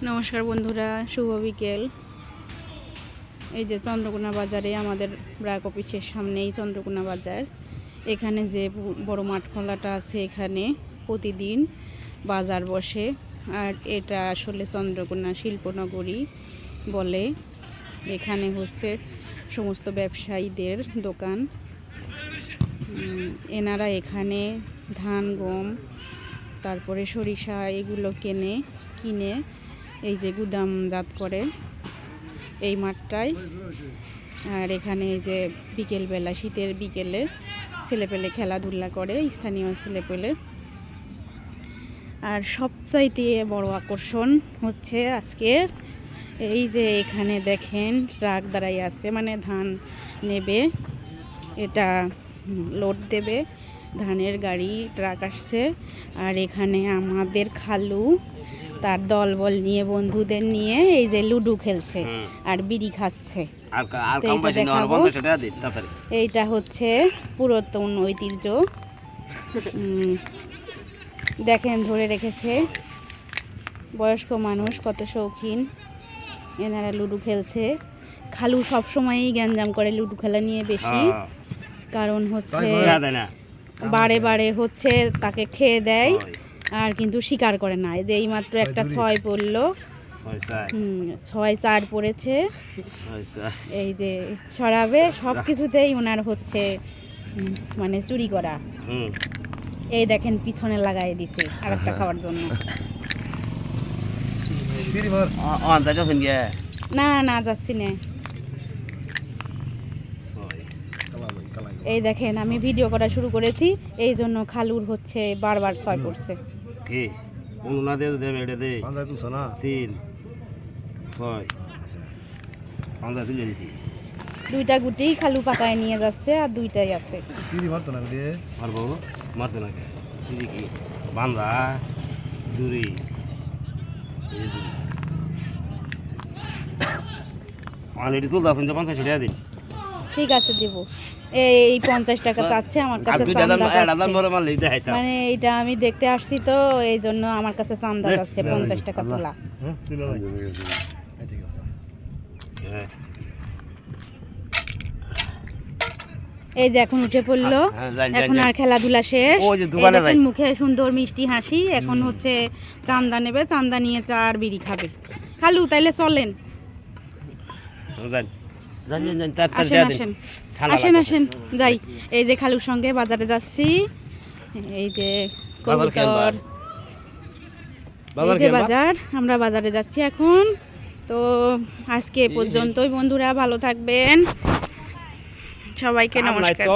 নমস্কার বন্ধুরা, শুভ বিকেল। এই যে চন্দ্রকোনা বাজারে, আমাদের ব্র্যাক অফিসের সামনেই চন্দ্রকোনা বাজার। এখানে যে বড় মাঠ খোলাটা আছে, এখানে প্রতিদিন বাজার বসে। আর এটা আসলে চন্দ্রকোনা শিল্পনগরী বলে। এখানে হচ্ছে সমস্ত ব্যবসায়ীদের দোকান। এনারা এখানে ধান, গম, তারপরে সরিষা এগুলো কিনে এই যে গুদামজাত করে এই মাঠটায়। আর এখানে এই যে বিকেলবেলা, শীতের বিকেলে ছেলেপেলে খেলাধুলা করে, স্থানীয় ছেলেপেলে। আর সবচাইতে বড় আকর্ষণ হচ্ছে আজকের এই যে এখানে দেখেন ট্রাক দাঁড়াই আছে, মানে ধান নেবে, এটা লোড দেবে, ধানের গাড়ি ট্রাক আসছে। আর এখানে আমাদের খালু তার দলবল নিয়ে, বন্ধুদের নিয়ে এই যে লুডো খেলছে আর বিড়ি খাচ্ছে। এইটা হচ্ছে পুরাতন ঐতিহ্য, দেখেন ধরে রেখেছে। বয়স্ক মানুষ কত শৌখিন, এনারা লুডো খেলছে। খালু সবসময়ই গ্যাঞ্জাম করে লুডো খেলা নিয়ে বেশি, কারণ হচ্ছে বারে বারে হচ্ছে তাকে খেয়ে দেয়, আর কিন্তু স্বীকার করে না। যে এইমাত্র একটা 6 পড়লো, 6-4 পড়েছে। এই যে সরাবে সব কিছুতেই ওনার হচ্ছে মানে চুরি করা। এই দেখেন পিছনে লাগাই দিছে আর একটা খাওয়ার জন্য। না না যাচ্ছি না। এই দেখেন আমি ভিডিও করা শুরু করেছি, এই জন্য খালুর হচ্ছে বারবার 6 পড়ছে। কি না দে দে মেডে দে 3 6 আমরা তুলে দিছি। 2টা গুটি খালু পাকায় নিয়ে যাচ্ছে, আর 2টাই আছে। তিরি মারতো না রে, মারবো মারতে না কে তিরি কি বান্দা দূরি এই দূরি অলরেডি তুলতে আসুন। 50 টাকা দিন। ঠিক আছে দিব। এই 50 টাকা চাচ্ছে আমার কাছে, মানে এটা আমি দেখতে আসছি তো, এই জন্য আমার কাছে চান্দা যাচ্ছে 50 টাকা তোলা। এই যে এখন উঠে পড়লো, এখন আর খেলাধুলা শেষ। মুখে সুন্দর মিষ্টি হাসি। এখন হচ্ছে চান্দা নেবে, চান্দা নিয়ে চা আর বিড়ি খাবে। খালু তাইলে চলেন, আসেন আসেন যাই। এই যে খালুর সঙ্গে বাজারে যাচ্ছি। এই যে কবুতর, এই যে বাজার, আমরা বাজারে যাচ্ছি এখন। তো আজকে এ পর্যন্তই বন্ধুরা, ভালো থাকবেন, সবাইকে নমস্কার।